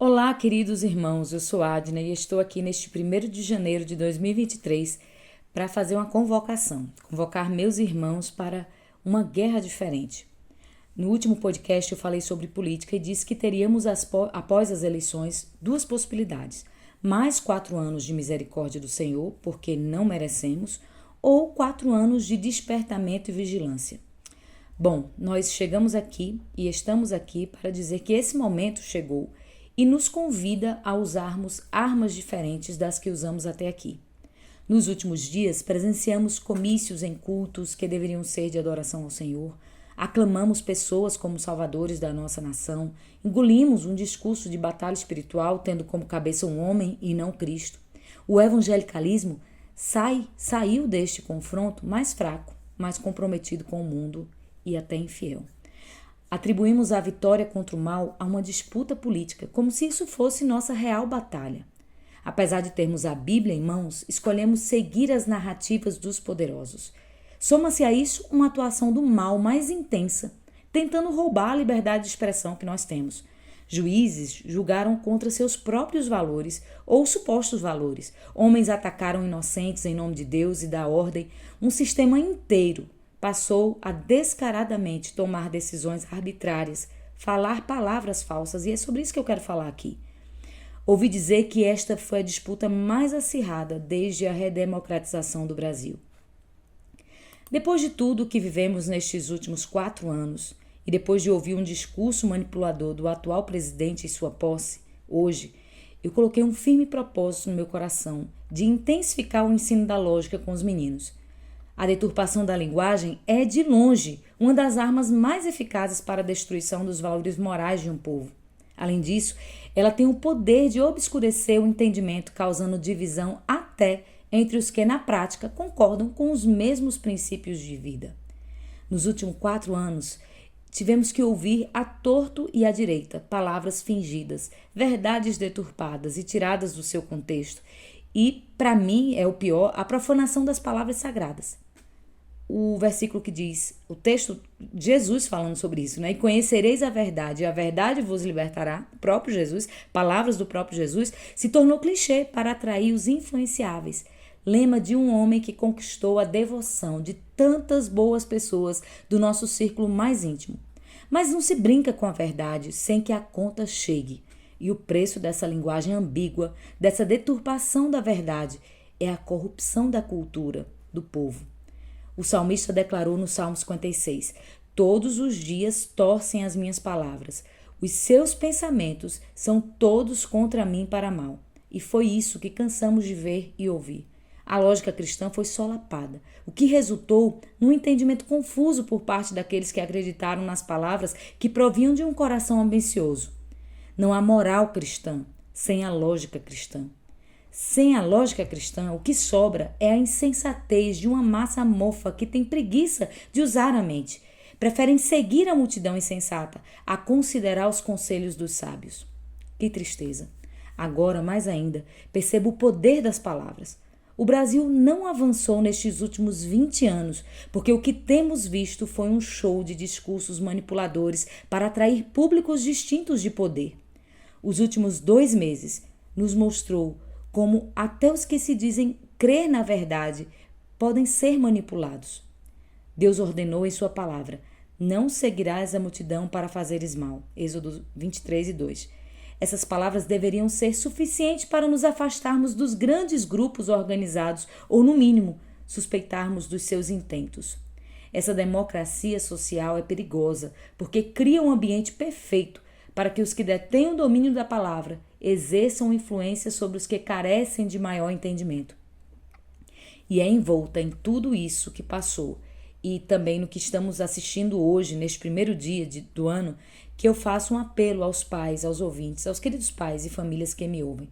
Olá, queridos irmãos, eu sou Adna e estou aqui neste 1º de janeiro de 2023 para fazer uma convocar meus irmãos para uma guerra diferente. No último podcast eu falei sobre política e disse que teríamos após as eleições duas possibilidades: mais 4 anos de misericórdia do Senhor, porque não merecemos, ou 4 anos de despertamento e vigilância. Bom, nós chegamos aqui e estamos aqui para dizer que esse momento chegou e nos convida a usarmos armas diferentes das que usamos até aqui. Nos últimos dias, presenciamos comícios em cultos que deveriam ser de adoração ao Senhor, aclamamos pessoas como salvadores da nossa nação, engolimos um discurso de batalha espiritual tendo como cabeça um homem e não Cristo. O evangelicalismo saiu deste confronto mais fraco, mais comprometido com o mundo e até infiel. Atribuímos a vitória contra o mal a uma disputa política, como se isso fosse nossa real batalha. Apesar de termos a Bíblia em mãos, escolhemos seguir as narrativas dos poderosos. Soma-se a isso uma atuação do mal mais intensa, tentando roubar a liberdade de expressão que nós temos. Juízes julgaram contra seus próprios valores ou supostos valores. Homens atacaram inocentes em nome de Deus e da ordem. Um sistema inteiro passou a descaradamente tomar decisões arbitrárias, falar palavras falsas, e é sobre isso que eu quero falar aqui. Ouvi dizer que esta foi a disputa mais acirrada desde a redemocratização do Brasil. Depois de tudo o que vivemos nestes últimos 4 anos, e depois de ouvir um discurso manipulador do atual presidente em sua posse, hoje, eu coloquei um firme propósito no meu coração de intensificar o ensino da lógica com os meninos. A deturpação da linguagem é, de longe, uma das armas mais eficazes para a destruição dos valores morais de um povo. Além disso, ela tem o poder de obscurecer o entendimento, causando divisão até entre os que, na prática, concordam com os mesmos princípios de vida. Nos últimos 4 anos, tivemos que ouvir à torto e à direita palavras fingidas, verdades deturpadas e tiradas do seu contexto. E, para mim, é o pior, a profanação das palavras sagradas. O versículo que diz, o texto de Jesus falando sobre isso, né? E conhecereis a verdade vos libertará, o próprio Jesus, palavras do próprio Jesus, se tornou clichê para atrair os influenciáveis. Lema de um homem que conquistou a devoção de tantas boas pessoas do nosso círculo mais íntimo. Mas não se brinca com a verdade sem que a conta chegue. E o preço dessa linguagem ambígua, dessa deturpação da verdade, é a corrupção da cultura do povo. O salmista declarou no Salmo 56, todos os dias torcem as minhas palavras. Os seus pensamentos são todos contra mim para mal. E foi isso que cansamos de ver e ouvir. A lógica cristã foi solapada, o que resultou num entendimento confuso por parte daqueles que acreditaram nas palavras que provinham de um coração ambicioso. Não há moral cristã sem a lógica cristã. Sem a lógica cristã, o que sobra é a insensatez de uma massa mofa que tem preguiça de usar a mente. Preferem seguir a multidão insensata a considerar os conselhos dos sábios. Que tristeza! Agora, mais ainda, percebo o poder das palavras. O Brasil não avançou nestes últimos 20 anos, porque o que temos visto foi um show de discursos manipuladores para atrair públicos distintos de poder. Os últimos 2 meses nos mostrou como até os que se dizem crer na verdade podem ser manipulados. Deus ordenou em sua palavra, não seguirás a multidão para fazeres mal. Êxodo 23:2. Essas palavras deveriam ser suficientes para nos afastarmos dos grandes grupos organizados ou, no mínimo, suspeitarmos dos seus intentos. Essa democracia social é perigosa porque cria um ambiente perfeito para que os que detêm o domínio da palavra exerçam influência sobre os que carecem de maior entendimento. E é envolta em tudo isso que passou e também no que estamos assistindo hoje, neste primeiro dia do ano, que eu faço um apelo aos pais, aos ouvintes, aos queridos pais e famílias que me ouvem.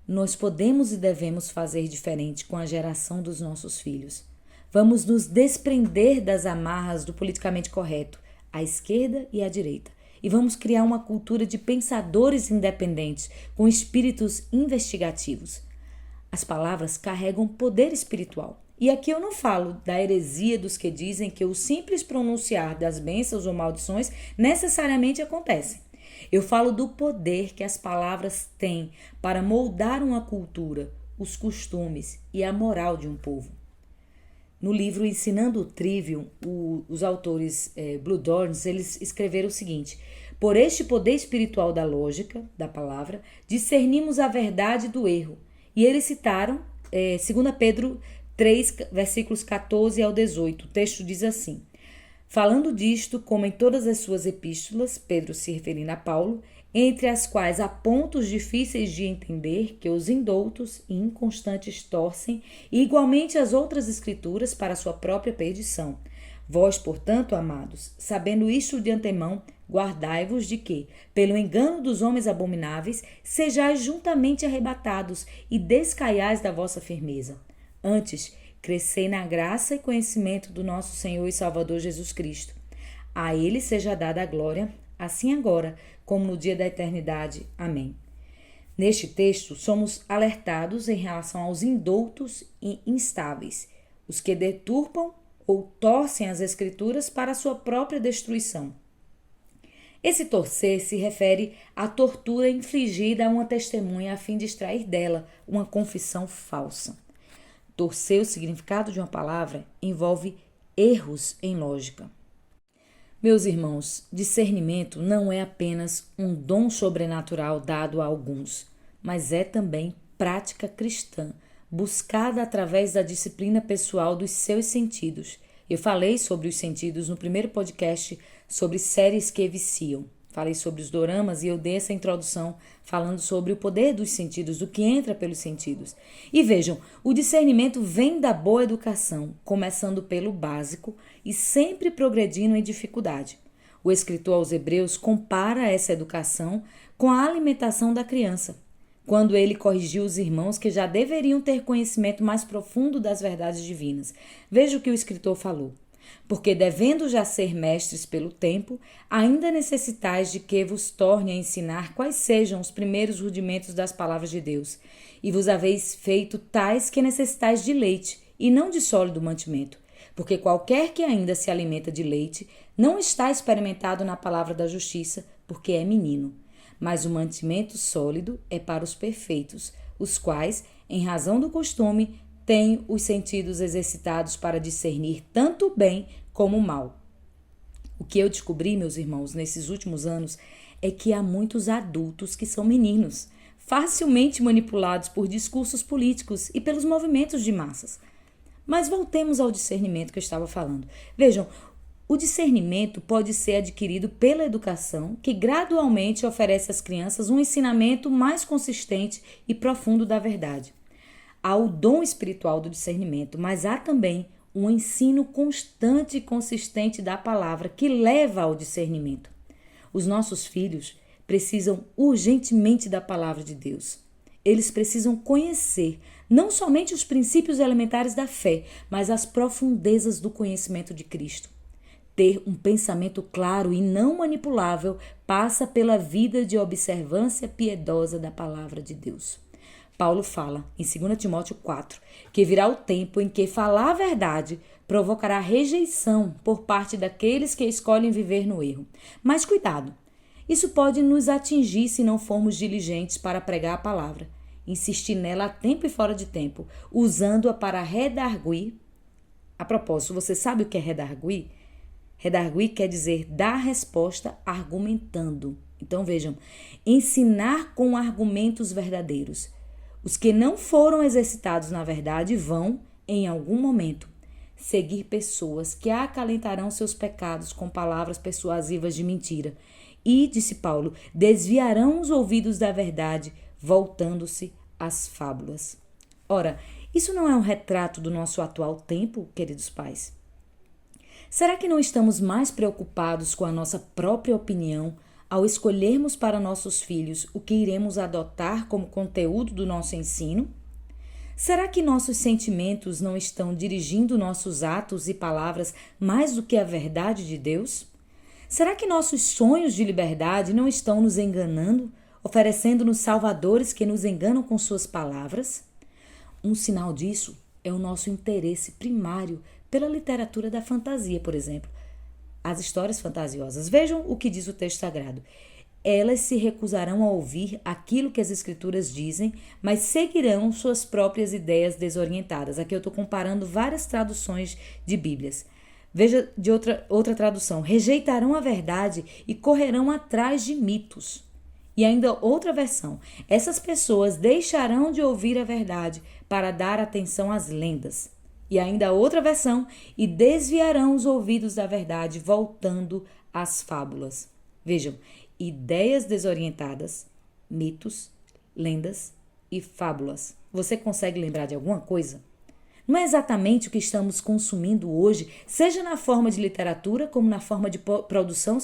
Nós podemos e devemos fazer diferente com a geração dos nossos filhos. Vamos nos desprender das amarras do politicamente correto, à esquerda e à direita. E vamos criar uma cultura de pensadores independentes, com espíritos investigativos. As palavras carregam poder espiritual. E aqui eu não falo da heresia dos que dizem que o simples pronunciar das bênçãos ou maldições necessariamente acontecem. Eu falo do poder que as palavras têm para moldar uma cultura, os costumes e a moral de um povo. No livro Ensinando o Trivium, os autores Blue Dorns, eles escreveram o seguinte: por este poder espiritual da lógica, da palavra, discernimos a verdade do erro. E eles citaram 2 Pedro 3, versículos 14 ao 18. O texto diz assim: falando disto, como em todas as suas epístolas, Pedro se referindo a Paulo, entre as quais há pontos difíceis de entender que os indoutos e inconstantes torcem, e igualmente as outras escrituras para sua própria perdição. Vós, portanto, amados, sabendo isto de antemão, guardai-vos de que, pelo engano dos homens abomináveis, sejais juntamente arrebatados e descaiais da vossa firmeza. Antes, crescei na graça e conhecimento do nosso Senhor e Salvador Jesus Cristo. A Ele seja dada a glória, assim agora, como no dia da eternidade. Amém. Neste texto, somos alertados em relação aos indoutos e instáveis, os que deturpam ou torcem as Escrituras para a sua própria destruição. Esse torcer se refere à tortura infligida a uma testemunha a fim de extrair dela uma confissão falsa. Torcer o significado de uma palavra envolve erros em lógica. Meus irmãos, discernimento não é apenas um dom sobrenatural dado a alguns, mas é também prática cristã, buscada através da disciplina pessoal dos seus sentidos. Eu falei sobre os sentidos no primeiro podcast sobre séries que viciam. Falei sobre os doramas e eu dei essa introdução falando sobre o poder dos sentidos, do que entra pelos sentidos. E vejam, o discernimento vem da boa educação, começando pelo básico e sempre progredindo em dificuldade. O escritor aos Hebreus compara essa educação com a alimentação da criança, quando ele corrigiu os irmãos que já deveriam ter conhecimento mais profundo das verdades divinas. Veja o que o escritor falou. Porque, devendo já ser mestres pelo tempo, ainda necessitais de que vos torne a ensinar quais sejam os primeiros rudimentos das palavras de Deus, e vos haveis feito tais que necessitais de leite, e não de sólido mantimento. Porque qualquer que ainda se alimenta de leite, não está experimentado na palavra da justiça, porque é menino. Mas o mantimento sólido é para os perfeitos, os quais, em razão do costume, têm os sentidos exercitados para discernir tanto o bem como o mal. O que eu descobri, meus irmãos, nesses últimos anos, é que há muitos adultos que são meninos, facilmente manipulados por discursos políticos e pelos movimentos de massas. Mas voltemos ao discernimento que eu estava falando. Vejam, o discernimento pode ser adquirido pela educação, que gradualmente oferece às crianças um ensinamento mais consistente e profundo da verdade. Há o dom espiritual do discernimento, mas há também um ensino constante e consistente da palavra que leva ao discernimento. Os nossos filhos precisam urgentemente da palavra de Deus. Eles precisam conhecer não somente os princípios elementares da fé, mas as profundezas do conhecimento de Cristo. Ter um pensamento claro e não manipulável passa pela vida de observância piedosa da palavra de Deus. Paulo fala, em 2 Timóteo 4, que virá o tempo em que falar a verdade provocará rejeição por parte daqueles que escolhem viver no erro. Mas cuidado, isso pode nos atingir se não formos diligentes para pregar a palavra, insistir nela a tempo e fora de tempo, usando-a para redarguir. A propósito, você sabe o que é redarguir? Redarguir quer dizer dar resposta argumentando. Então vejam, ensinar com argumentos verdadeiros. Os que não foram exercitados na verdade vão, em algum momento, seguir pessoas que acalentarão seus pecados com palavras persuasivas de mentira e, disse Paulo, desviarão os ouvidos da verdade, voltando-se às fábulas. Ora, isso não é um retrato do nosso atual tempo, queridos pais? Será que não estamos mais preocupados com a nossa própria opinião ao escolhermos para nossos filhos o que iremos adotar como conteúdo do nosso ensino? Será que nossos sentimentos não estão dirigindo nossos atos e palavras mais do que a verdade de Deus? Será que nossos sonhos de liberdade não estão nos enganando, oferecendo-nos salvadores que nos enganam com suas palavras? Um sinal disso é o nosso interesse primário pela literatura da fantasia, por exemplo. As histórias fantasiosas. Vejam o que diz o texto sagrado. elas se recusarão a ouvir aquilo que as Escrituras dizem, mas seguirão suas próprias ideias desorientadas. Aqui eu estou comparando várias traduções de Bíblias. Veja de outra tradução. Rejeitarão a verdade e correrão atrás de mitos. E ainda outra versão. Essas pessoas deixarão de ouvir a verdade para dar atenção às lendas. E ainda outra versão. E desviarão os ouvidos da verdade, voltando às fábulas. Vejam. Ideias desorientadas, mitos, lendas e fábulas. Você consegue lembrar de alguma coisa? Não é exatamente o que estamos consumindo hoje, seja na forma de literatura, como na forma de produção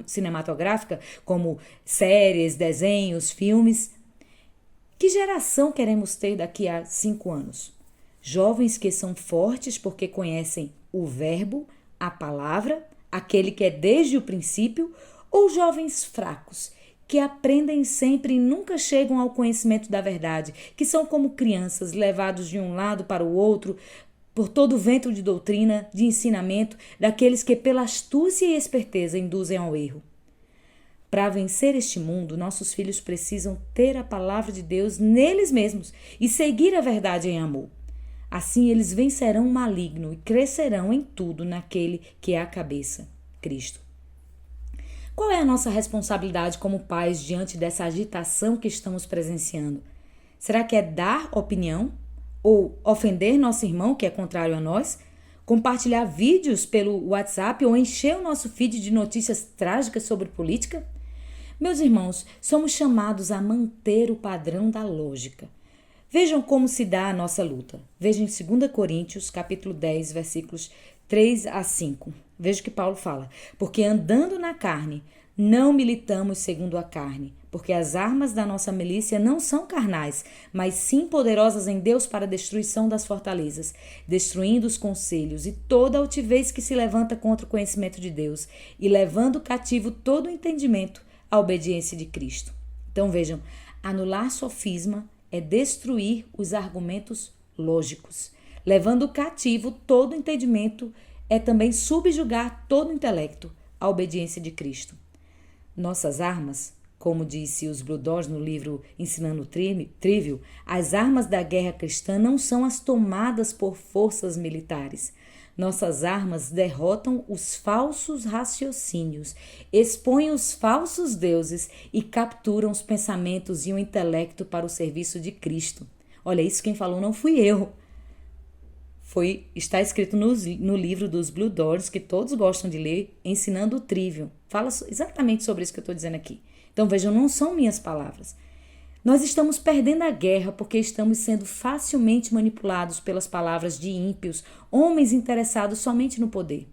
cinematográfica, como séries, desenhos, filmes. Que geração queremos ter daqui a 5 anos? Jovens que são fortes porque conhecem o verbo, a palavra, aquele que é desde o princípio, ou jovens fracos, que aprendem sempre e nunca chegam ao conhecimento da verdade, que são como crianças levados de um lado para o outro por todo o vento de doutrina, de ensinamento, daqueles que pela astúcia e esperteza induzem ao erro. Para vencer este mundo, nossos filhos precisam ter a palavra de Deus neles mesmos e seguir a verdade em amor. Assim eles vencerão o maligno e crescerão em tudo naquele que é a cabeça, Cristo. Qual é a nossa responsabilidade como pais diante dessa agitação que estamos presenciando? Será que é dar opinião? Ou ofender nosso irmão que é contrário a nós? Compartilhar vídeos pelo WhatsApp ou encher o nosso feed de notícias trágicas sobre política? Meus irmãos, somos chamados a manter o padrão da lógica. Vejam como se dá a nossa luta. Vejam em 2 Coríntios, capítulo 10, versículos 3 a 5. Veja o que Paulo fala. Porque andando na carne, não militamos segundo a carne, porque as armas da nossa milícia não são carnais, mas sim poderosas em Deus para a destruição das fortalezas, destruindo os conselhos e toda altivez que se levanta contra o conhecimento de Deus, e levando cativo todo o entendimento à obediência de Cristo. Então vejam, anular sofisma é destruir os argumentos lógicos. Levando cativo todo o entendimento é também subjugar todo o intelecto à obediência de Cristo. Nossas armas, como disse os Blue Doors no livro Ensinando Trivial, as armas da guerra cristã não são as tomadas por forças militares. Nossas armas derrotam os falsos raciocínios, expõem os falsos deuses e capturam os pensamentos e o intelecto para o serviço de Cristo. Olha, isso quem falou não fui eu. Está escrito no livro dos Blue Doors, que todos gostam de ler, Ensinando o Trivial. Fala exatamente sobre isso que eu estou dizendo aqui. Então vejam, não são minhas palavras. Nós estamos perdendo a guerra porque estamos sendo facilmente manipulados pelas palavras de ímpios, homens interessados somente no poder.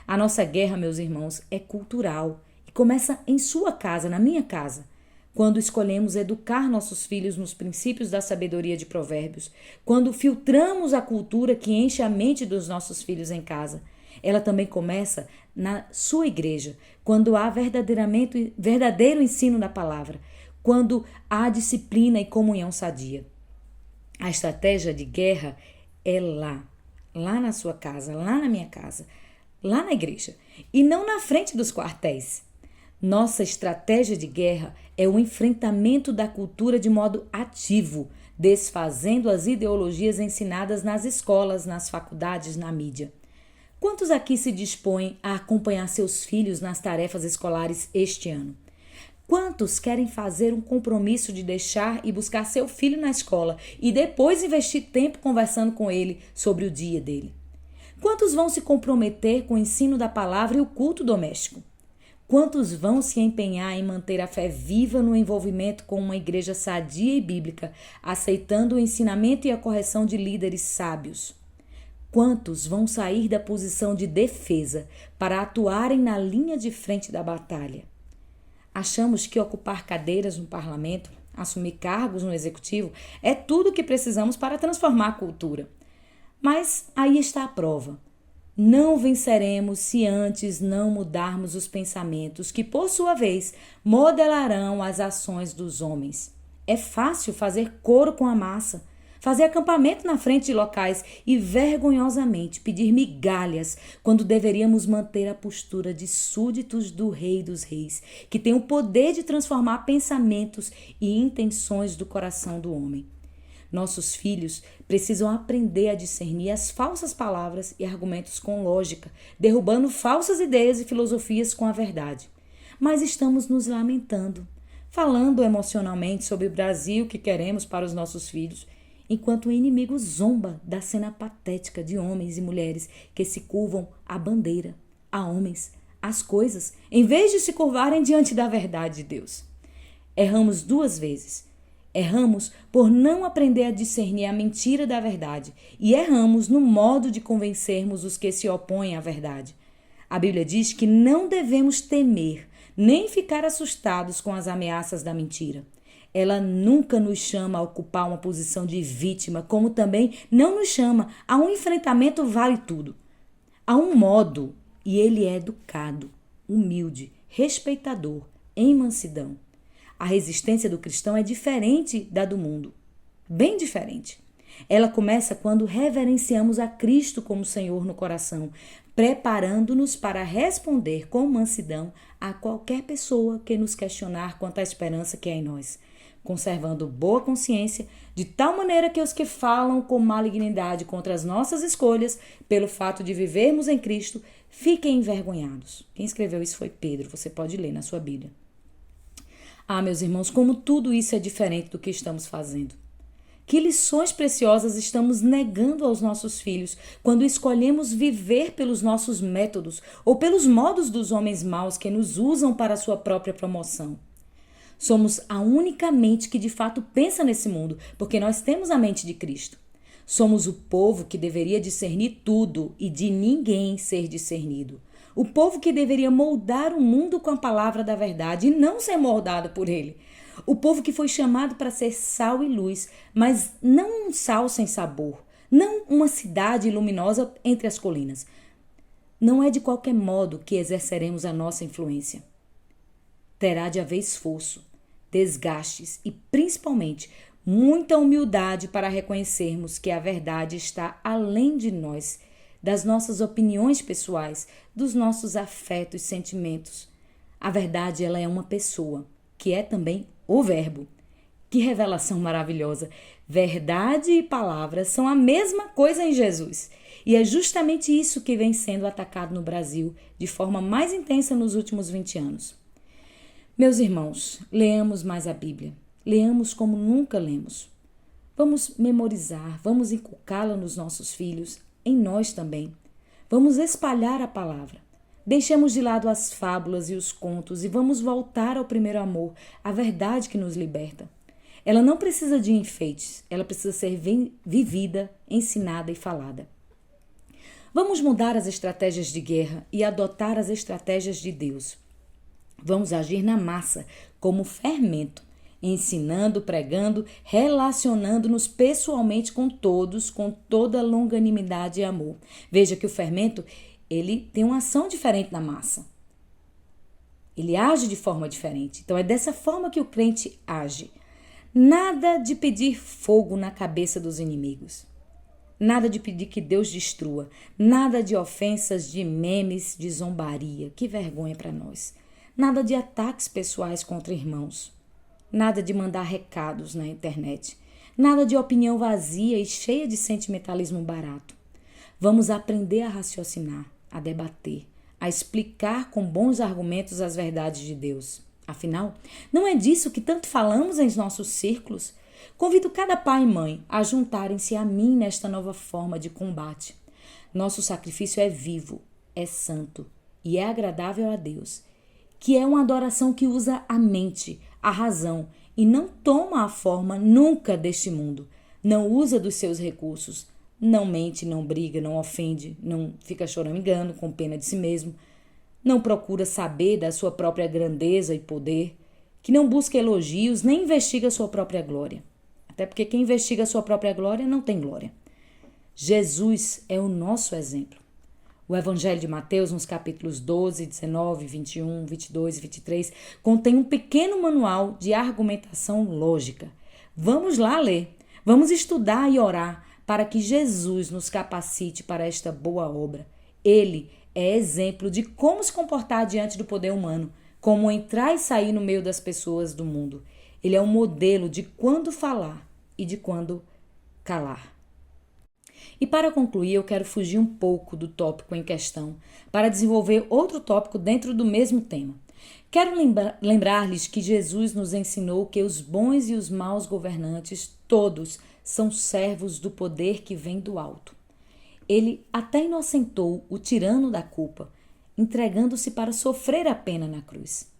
A nossa guerra, meus irmãos, é cultural e começa em sua casa, na minha casa. Quando escolhemos educar nossos filhos nos princípios da sabedoria de Provérbios, quando filtramos a cultura que enche a mente dos nossos filhos em casa, ela também começa na sua igreja, quando há verdadeiro ensino da palavra, quando há disciplina e comunhão sadia. A estratégia de guerra é lá na sua casa, lá na minha casa, lá na igreja, e não na frente dos quartéis. Nossa estratégia de guerra é o enfrentamento da cultura de modo ativo, desfazendo as ideologias ensinadas nas escolas, nas faculdades, na mídia. Quantos aqui se dispõem a acompanhar seus filhos nas tarefas escolares este ano? Quantos querem fazer um compromisso de deixar e buscar seu filho na escola e depois investir tempo conversando com ele sobre o dia dele? Quantos vão se comprometer com o ensino da palavra e o culto doméstico? Quantos vão se empenhar em manter a fé viva no envolvimento com uma igreja sadia e bíblica, aceitando o ensinamento e a correção de líderes sábios? Quantos vão sair da posição de defesa para atuarem na linha de frente da batalha? Achamos que ocupar cadeiras no parlamento, assumir cargos no executivo, é tudo o que precisamos para transformar a cultura. Mas aí está a prova. Não venceremos se antes não mudarmos os pensamentos que, por sua vez, modelarão as ações dos homens. É fácil fazer coro com a massa, fazer acampamento na frente de locais e vergonhosamente pedir migalhas quando deveríamos manter a postura de súditos do Rei dos Reis, que tem o poder de transformar pensamentos e intenções do coração do homem. Nossos filhos precisam aprender a discernir as falsas palavras e argumentos com lógica, derrubando falsas ideias e filosofias com a verdade. Mas estamos nos lamentando, falando emocionalmente sobre o Brasil que queremos para os nossos filhos, enquanto o inimigo zomba da cena patética de homens e mulheres que se curvam à bandeira, a homens, às coisas, em vez de se curvarem diante da verdade de Deus. Erramos 2 vezes. Erramos por não aprender a discernir a mentira da verdade e erramos no modo de convencermos os que se opõem à verdade. A Bíblia diz que não devemos temer nem ficar assustados com as ameaças da mentira. Ela nunca nos chama a ocupar uma posição de vítima, como também não nos chama a um enfrentamento vale tudo. Há um modo, e ele é educado, humilde, respeitador, em mansidão. A resistência do cristão é diferente da do mundo, bem diferente. Ela começa quando reverenciamos a Cristo como Senhor no coração, preparando-nos para responder com mansidão a qualquer pessoa que nos questionar quanto à esperança que é em nós, conservando boa consciência, de tal maneira que os que falam com malignidade contra as nossas escolhas, pelo fato de vivermos em Cristo, fiquem envergonhados. Quem escreveu isso foi Pedro, você pode ler na sua Bíblia. Ah, meus irmãos, como tudo isso é diferente do que estamos fazendo. Que lições preciosas estamos negando aos nossos filhos quando escolhemos viver pelos nossos métodos ou pelos modos dos homens maus que nos usam para a sua própria promoção. Somos a única mente que de fato pensa nesse mundo, porque nós temos a mente de Cristo. Somos o povo que deveria discernir tudo e de ninguém ser discernido. O povo que deveria moldar o mundo com a palavra da verdade e não ser moldado por ele. O povo que foi chamado para ser sal e luz, mas não um sal sem sabor. Não uma cidade luminosa entre as colinas. Não é de qualquer modo que exerceremos a nossa influência. Terá de haver esforço, desgastes e, principalmente, muita humildade para reconhecermos que a verdade está além de nós, das nossas opiniões pessoais, dos nossos afetos e sentimentos. A verdade, ela é uma pessoa, que é também o Verbo. Que revelação maravilhosa! Verdade e palavra são a mesma coisa em Jesus. E é justamente isso que vem sendo atacado no Brasil de forma mais intensa nos últimos 20 anos. Meus irmãos, leamos mais a Bíblia. Leamos como nunca lemos. Vamos memorizar, vamos inculcá-la nos nossos filhos, em nós também. Vamos espalhar a palavra. Deixemos de lado as fábulas e os contos e vamos voltar ao primeiro amor, a verdade que nos liberta. Ela não precisa de enfeites, ela precisa ser vivida, ensinada e falada. Vamos mudar as estratégias de guerra e adotar as estratégias de Deus. Vamos agir na massa, como fermento, ensinando, pregando, relacionando-nos pessoalmente com todos, com toda longanimidade e amor. Veja que o fermento, ele tem uma ação diferente na massa. Ele age de forma diferente. Então é dessa forma que o crente age. Nada de pedir fogo na cabeça dos inimigos. Nada de pedir que Deus destrua. Nada de ofensas, de memes, de zombaria. Que vergonha para nós. Nada de ataques pessoais contra irmãos. Nada de mandar recados na internet. Nada de opinião vazia e cheia de sentimentalismo barato. Vamos aprender a raciocinar, a debater, a explicar com bons argumentos as verdades de Deus. Afinal, não é disso que tanto falamos em nossos círculos? Convido cada pai e mãe a juntarem-se a mim nesta nova forma de combate. Nosso sacrifício é vivo, é santo e é agradável a Deus, que é uma adoração que usa a mente, a razão e não toma a forma nunca deste mundo. Não usa dos seus recursos. Não mente, não briga, não ofende, não fica choramingando com pena de si mesmo. Não procura saber da sua própria grandeza e poder. Que não busca elogios, nem investiga a sua própria glória. Até porque quem investiga a sua própria glória não tem glória. Jesus é o nosso exemplo. O Evangelho de Mateus, nos capítulos 12, 19, 21, 22 e 23, contém um pequeno manual de argumentação lógica. Vamos lá ler. Vamos estudar e orar para que Jesus nos capacite para esta boa obra. Ele é exemplo de como se comportar diante do poder humano, como entrar e sair no meio das pessoas do mundo. Ele é um modelo de quando falar e de quando calar. E para concluir, eu quero fugir um pouco do tópico em questão para desenvolver outro tópico dentro do mesmo tema. Quero lembrar-lhes que Jesus nos ensinou que os bons e os maus governantes, todos, são servos do poder que vem do alto. Ele até inocentou o tirano da culpa, entregando-se para sofrer a pena na cruz.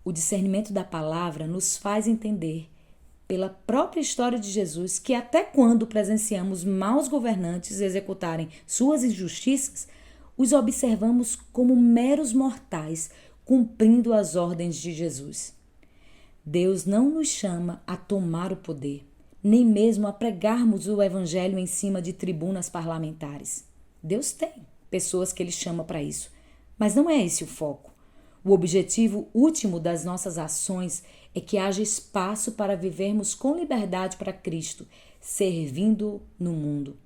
O discernimento da palavra nos faz entender, pela própria história de Jesus, que até quando presenciamos maus governantes executarem suas injustiças, os observamos como meros mortais cumprindo as ordens de Jesus. Deus não nos chama a tomar o poder, nem mesmo a pregarmos o evangelho em cima de tribunas parlamentares. Deus tem pessoas que Ele chama para isso, mas não é esse o foco. O objetivo último das nossas ações é que haja espaço para vivermos com liberdade para Cristo, servindo no mundo.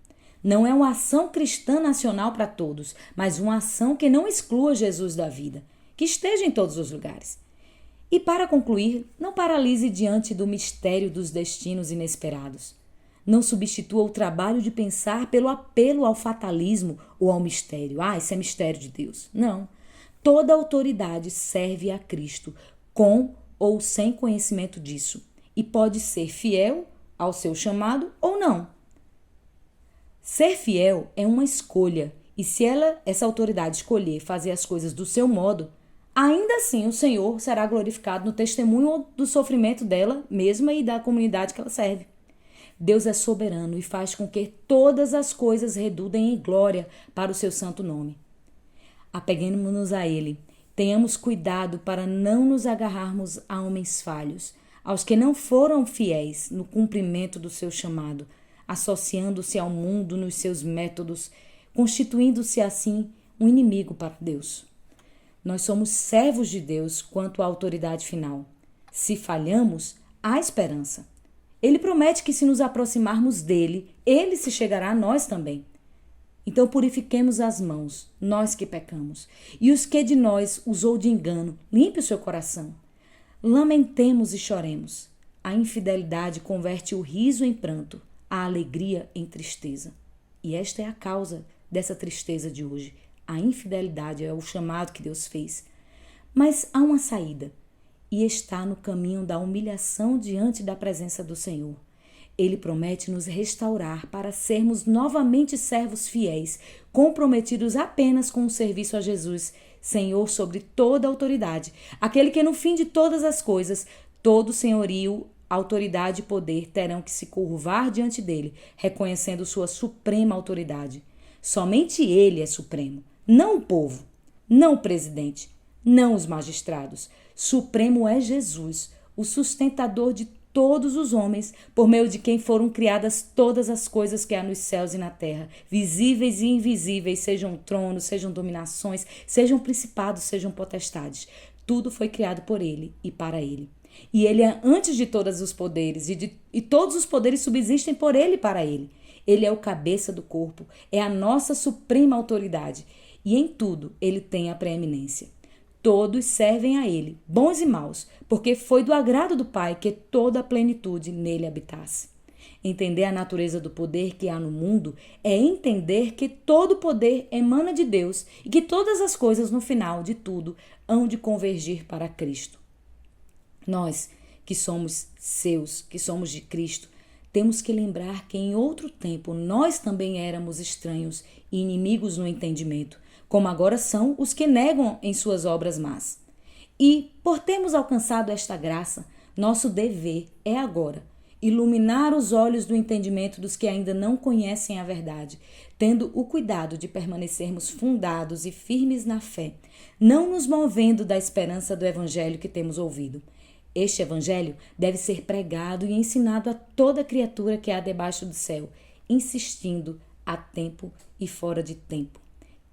Não é uma ação cristã nacional para todos, mas uma ação que não exclua Jesus da vida, que esteja em todos os lugares. E para concluir, não paralise diante do mistério dos destinos inesperados. Não substitua o trabalho de pensar pelo apelo ao fatalismo ou ao mistério. Isso é mistério de Deus. Não. Toda autoridade serve a Cristo, com ou sem conhecimento disso, e pode ser fiel ao seu chamado ou não. Ser fiel é uma escolha, e se essa autoridade escolher fazer as coisas do seu modo, ainda assim o Senhor será glorificado no testemunho do sofrimento dela mesma e da comunidade que ela serve. Deus é soberano e faz com que todas as coisas redundem em glória para o seu santo nome. Apeguemos-nos a Ele. Tenhamos cuidado para não nos agarrarmos a homens falhos, aos que não foram fiéis no cumprimento do seu chamado, associando-se ao mundo nos seus métodos, constituindo-se assim um inimigo para Deus. Nós somos servos de Deus quanto à autoridade final. Se falhamos, há esperança. Ele promete que se nos aproximarmos dele, ele se chegará a nós também. Então purifiquemos as mãos, nós que pecamos, e os que de nós usou de engano, limpe o seu coração. Lamentemos e choremos. A infidelidade converte o riso em pranto, a alegria em tristeza. E esta é a causa dessa tristeza de hoje. A infidelidade é o chamado que Deus fez. Mas há uma saída, e está no caminho da humilhação diante da presença do Senhor. Ele promete nos restaurar para sermos novamente servos fiéis, comprometidos apenas com o serviço a Jesus, Senhor sobre toda a autoridade, aquele que no fim de todas as coisas, todo senhorio, autoridade e poder terão que se curvar diante dele, reconhecendo sua suprema autoridade. Somente ele é supremo, não o povo, não o presidente, não os magistrados. Supremo é Jesus, o sustentador de todos os homens, por meio de quem foram criadas todas as coisas que há nos céus e na terra, visíveis e invisíveis, sejam tronos, sejam dominações, sejam principados, sejam potestades. Tudo foi criado por ele e para ele. E ele é antes de todos os poderes, e todos os poderes subsistem por ele e para ele. Ele é o cabeça do corpo, é a nossa suprema autoridade, e em tudo ele tem a preeminência. Todos servem a ele, bons e maus, porque foi do agrado do Pai que toda a plenitude nele habitasse. Entender a natureza do poder que há no mundo é entender que todo poder emana de Deus e que todas as coisas, no final de tudo, hão de convergir para Cristo. Nós, que somos seus, que somos de Cristo, temos que lembrar que em outro tempo nós também éramos estranhos e inimigos no entendimento, como agora são os que negam em suas obras más. E, por termos alcançado esta graça, nosso dever é agora iluminar os olhos do entendimento dos que ainda não conhecem a verdade, tendo o cuidado de permanecermos fundados e firmes na fé, não nos movendo da esperança do evangelho que temos ouvido. Este evangelho deve ser pregado e ensinado a toda criatura que há debaixo do céu, insistindo a tempo e fora de tempo.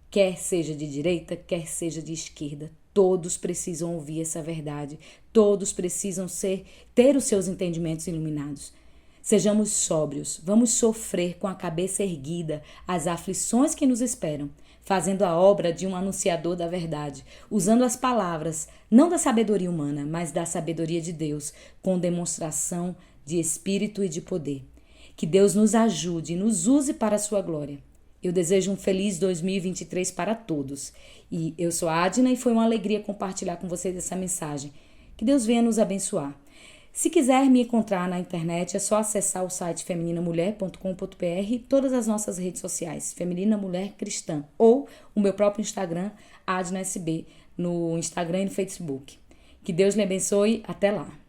Quer seja de direita, quer seja de esquerda, todos precisam ouvir essa verdade, todos precisam ter os seus entendimentos iluminados. Sejamos sóbrios, vamos sofrer com a cabeça erguida as aflições que nos esperam, fazendo a obra de um anunciador da verdade, usando as palavras, não da sabedoria humana, mas da sabedoria de Deus, com demonstração de espírito e de poder. Que Deus nos ajude e nos use para a sua glória. Eu desejo um feliz 2023 para todos. E eu sou a Adna e foi uma alegria compartilhar com vocês essa mensagem. Que Deus venha nos abençoar. Se quiser me encontrar na internet, é só acessar o site femininamulher.com.br e todas as nossas redes sociais, Feminina Mulher Cristã, ou o meu próprio Instagram, AdnaSB, no Instagram e no Facebook. Que Deus lhe abençoe. Até lá!